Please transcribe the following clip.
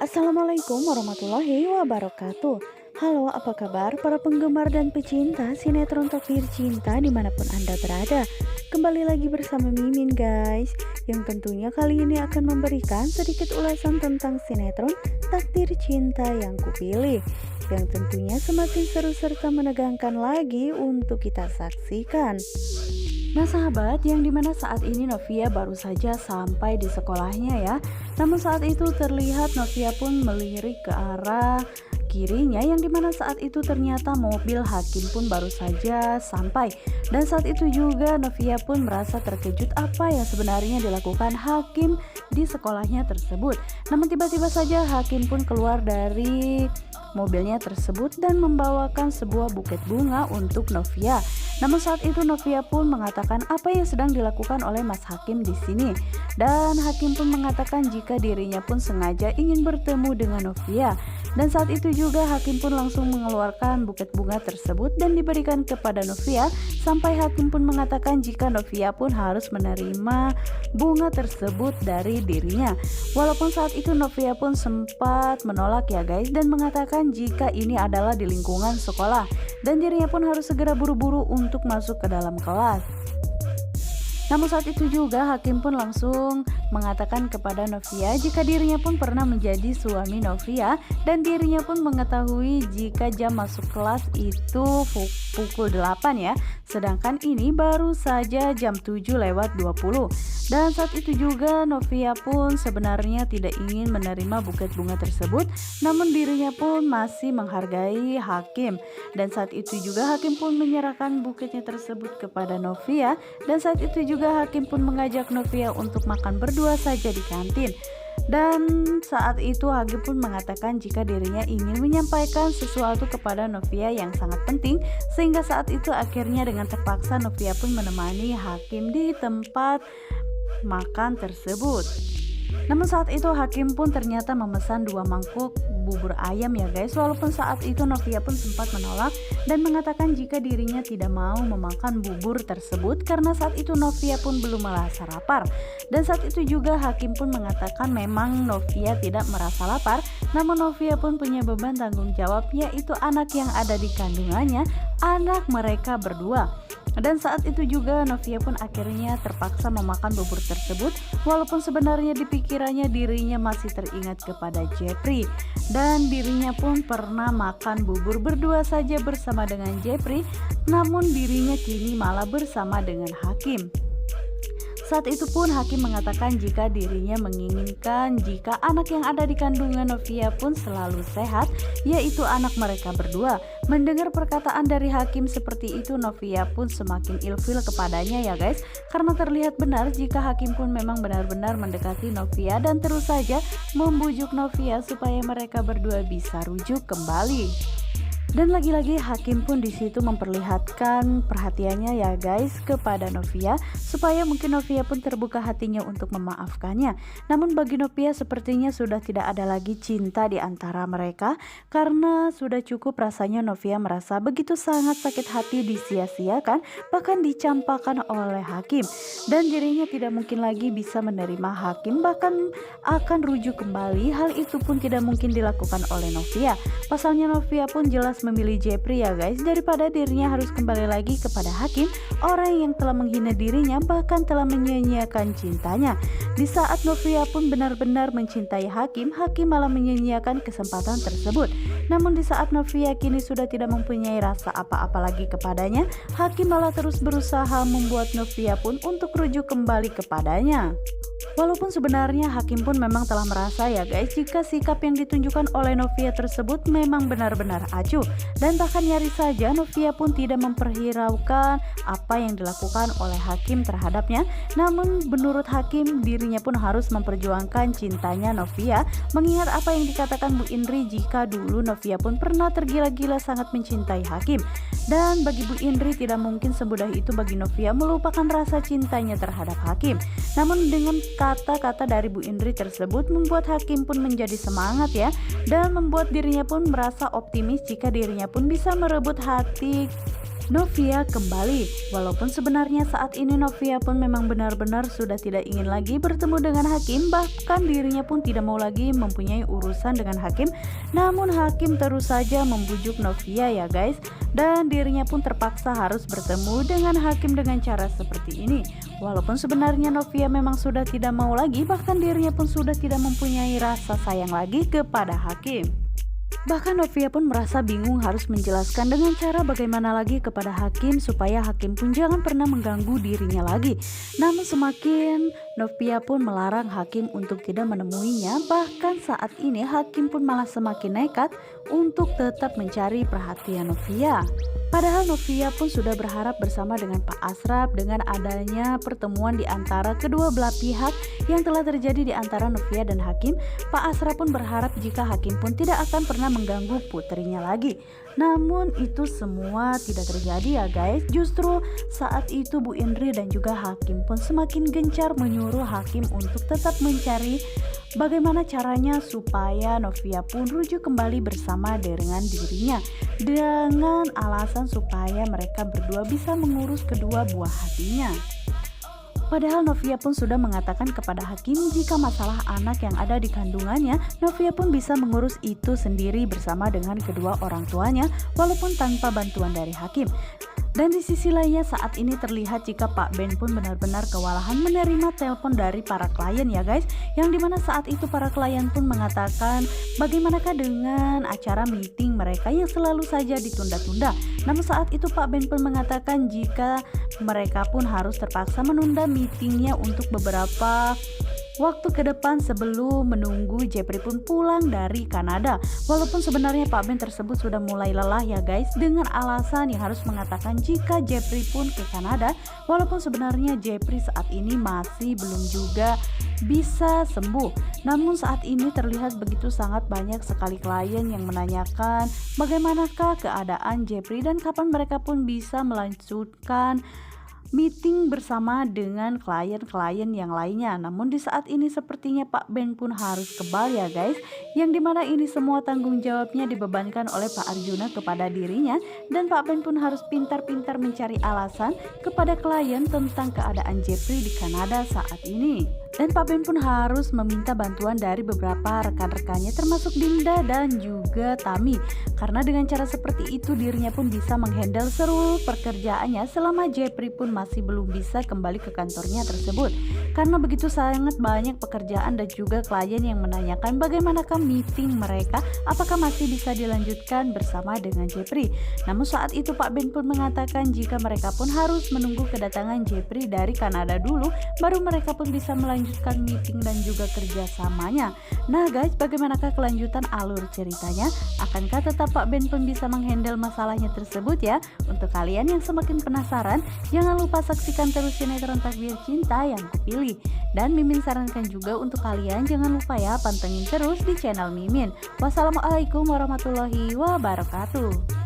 Assalamualaikum warahmatullahi wabarakatuh. Halo, apa kabar para penggemar dan pecinta sinetron Takdir Cinta dimanapun Anda berada. Kembali lagi bersama Mimin guys, yang tentunya kali ini akan memberikan sedikit ulasan tentang sinetron Takdir Cinta yang kupilih, yang tentunya semakin seru serta menegangkan lagi untuk kita saksikan. Nah sahabat, yang dimana saat ini Novia baru saja sampai di sekolahnya ya. Namun saat itu terlihat Novia pun melirik ke arah kirinya, yang dimana saat itu ternyata mobil Hakim pun baru saja sampai. Dan saat itu juga Novia pun merasa terkejut apa yang sebenarnya dilakukan Hakim di sekolahnya tersebut. Namun tiba-tiba saja Hakim pun keluar dari mobilnya tersebut dan membawakan sebuah buket bunga untuk Novia. Namun saat itu Novia pun mengatakan apa yang sedang dilakukan oleh Mas Hakim di sini. Dan Hakim pun mengatakan jika dirinya pun sengaja ingin bertemu dengan Novia. Dan saat itu juga Hakim pun langsung mengeluarkan buket bunga tersebut dan diberikan kepada Novia, sampai Hakim pun mengatakan jika Novia pun harus menerima bunga tersebut dari dirinya. Walaupun saat itu Novia pun sempat menolak ya guys, dan mengatakan jika ini adalah di lingkungan sekolah dan dirinya pun harus segera buru-buru untuk masuk ke dalam kelas. Namun saat itu juga Hakim pun langsung mengatakan kepada Novia jika dirinya pun pernah menjadi suami Novia, dan dirinya pun mengetahui jika jam masuk kelas itu pukul 8 ya, sedangkan ini baru saja jam 7:20. Dan saat itu juga Novia pun sebenarnya tidak ingin menerima buket bunga tersebut, namun dirinya pun masih menghargai Hakim. Dan saat itu juga Hakim pun menyerahkan buketnya tersebut kepada Novia, dan saat itu juga Hakim pun mengajak Novia untuk makan berdua saja di kantin. Dan saat itu Hakim pun mengatakan jika dirinya ingin menyampaikan sesuatu kepada Novia yang sangat penting, sehingga saat itu akhirnya dengan terpaksa Novia pun menemani Hakim di tempat makan tersebut. Namun saat itu Hakim pun ternyata memesan 2 mangkuk bubur ayam ya guys. Walaupun saat itu Novia pun sempat menolak dan mengatakan jika dirinya tidak mau memakan bubur tersebut karena saat itu Novia pun belum merasa lapar. Dan saat itu juga Hakim pun mengatakan memang Novia tidak merasa lapar, namun Novia pun punya beban tanggung jawab, yaitu anak yang ada di kandungannya, anak mereka berdua. Dan saat itu juga Novia pun akhirnya terpaksa memakan bubur tersebut, walaupun sebenarnya di pikirannya dirinya masih teringat kepada Jepri, dan dirinya pun pernah makan bubur berdua saja bersama dengan Jepri, namun dirinya kini malah bersama dengan Hakim. Saat itu pun Hakim mengatakan jika dirinya menginginkan jika anak yang ada di kandungan Novia pun selalu sehat, yaitu anak mereka berdua. Mendengar perkataan dari Hakim seperti itu, Novia pun semakin ilfil kepadanya ya guys, karena terlihat benar jika Hakim pun memang benar-benar mendekati Novia dan terus saja membujuk Novia supaya mereka berdua bisa rujuk kembali. Dan lagi-lagi Hakim pun di situ memperlihatkan perhatiannya ya guys kepada Novia, supaya mungkin Novia pun terbuka hatinya untuk memaafkannya. Namun bagi Novia sepertinya sudah tidak ada lagi cinta di antara mereka, karena sudah cukup rasanya Novia merasa begitu sangat sakit hati disia-siakan, bahkan dicampakkan oleh Hakim. Dan dirinya tidak mungkin lagi bisa menerima Hakim, bahkan akan rujuk kembali. Hal itu pun tidak mungkin dilakukan oleh Novia. Pasalnya Novia pun jelas memilih Jepri ya guys, daripada dirinya harus kembali lagi kepada Hakim, orang yang telah menghina dirinya, bahkan telah menyia-nyiakan cintanya. Di saat Novia pun benar-benar mencintai Hakim, Hakim malah menyia-nyiakan kesempatan tersebut. Namun di saat Novia kini sudah tidak mempunyai rasa apa-apa lagi kepadanya, Hakim malah terus berusaha membuat Novia pun untuk rujuk kembali kepadanya. Walaupun sebenarnya Hakim pun memang telah merasa ya guys jika sikap yang ditunjukkan oleh Novia tersebut memang benar-benar acuh, dan bahkan nyaris saja Novia pun tidak memperhiraukan apa yang dilakukan oleh Hakim terhadapnya. Namun menurut Hakim dirinya pun harus memperjuangkan cintanya Novia, mengingat apa yang dikatakan Bu Indri jika dulu Novia pun pernah tergila-gila sangat mencintai Hakim. Dan bagi Bu Indri tidak mungkin semudah itu bagi Novia melupakan rasa cintanya terhadap Hakim. Namun dengan kata-kata dari Bu Indri tersebut membuat Hakim pun menjadi semangat ya, dan membuat dirinya pun merasa optimis jika dirinya pun bisa merebut hati Novia kembali. Walaupun sebenarnya saat ini Novia pun memang benar-benar sudah tidak ingin lagi bertemu dengan Hakim, bahkan dirinya pun tidak mau lagi mempunyai urusan dengan Hakim. Namun Hakim terus saja membujuk Novia ya guys, dan dirinya pun terpaksa harus bertemu dengan Hakim dengan cara seperti ini. Walaupun sebenarnya Novia memang sudah tidak mau lagi, bahkan dirinya pun sudah tidak mempunyai rasa sayang lagi kepada Hakim. Bahkan Novia pun merasa bingung harus menjelaskan dengan cara bagaimana lagi kepada Hakim supaya Hakim pun jangan pernah mengganggu dirinya lagi. Namun semakin Novia pun melarang Hakim untuk tidak menemuinya, bahkan saat ini Hakim pun malah semakin nekat untuk tetap mencari perhatian Novia. Padahal Novia pun sudah berharap bersama dengan Pak Asraf dengan adanya pertemuan di antara kedua belah pihak yang telah terjadi di antara Novia dan Hakim. Pak Asraf pun berharap jika Hakim pun tidak akan pernah mengganggu putrinya lagi. Namun itu semua tidak terjadi ya guys. Justru saat itu Bu Indri dan juga Hakim pun semakin gencar menyuruh Hakim untuk tetap mencari bagaimana caranya supaya Novia pun rujuk kembali bersama dengan dirinya, dengan alasan supaya mereka berdua bisa mengurus kedua buah hatinya. Padahal Novia pun sudah mengatakan kepada Hakim jika masalah anak yang ada di kandungannya, Novia pun bisa mengurus itu sendiri bersama dengan kedua orang tuanya walaupun tanpa bantuan dari Hakim. Dan di sisi lainnya saat ini terlihat jika Pak Ben pun benar-benar kewalahan menerima telepon dari para klien ya guys, yang dimana saat itu para klien pun mengatakan bagaimanakah dengan acara meeting mereka yang selalu saja ditunda-tunda. Namun saat itu Pak Ben pun mengatakan jika mereka pun harus terpaksa menunda meetingnya untuk beberapa waktu ke depan sebelum menunggu Jepri pun pulang dari Kanada. Walaupun sebenarnya Pak Ben tersebut sudah mulai lelah ya guys, dengan alasan yang harus mengatakan jika Jepri pun ke Kanada, walaupun sebenarnya Jepri saat ini masih belum juga bisa sembuh. Namun saat ini terlihat begitu sangat banyak sekali klien yang menanyakan bagaimanakah keadaan Jepri dan kapan mereka pun bisa melanjutkan meeting bersama dengan klien-klien yang lainnya. Namun di saat ini sepertinya Pak Ben pun harus kebal ya guys, yang dimana ini semua tanggung jawabnya dibebankan oleh Pak Arjuna kepada dirinya, dan Pak Ben pun harus pintar-pintar mencari alasan kepada klien tentang keadaan Jepri di Kanada saat ini. Dan Pak Ben pun harus meminta bantuan dari beberapa rekan-rekannya termasuk Dinda dan juga Tami, karena dengan cara seperti itu dirinya pun bisa menghandle seluruh pekerjaannya selama Jepri pun masih belum bisa kembali ke kantornya tersebut. Karena begitu sangat banyak pekerjaan dan juga klien yang menanyakan bagaimanakah meeting mereka, apakah masih bisa dilanjutkan bersama dengan Jepri. Namun saat itu Pak Ben pun mengatakan jika mereka pun harus menunggu kedatangan Jepri dari Kanada dulu, baru mereka pun bisa melanjutkan meeting dan juga kerjasamanya. Nah guys, bagaimanakah kelanjutan alur ceritanya? Akankah tetap Pak Ben pun bisa menghandle masalahnya tersebut ya? Untuk kalian yang semakin penasaran, jangan lupa saksikan terus sinetron Takdir Cinta yang kupilih. Dan Mimin sarankan juga untuk kalian jangan lupa ya pantengin terus di channel Mimin. Wassalamualaikum warahmatullahi wabarakatuh.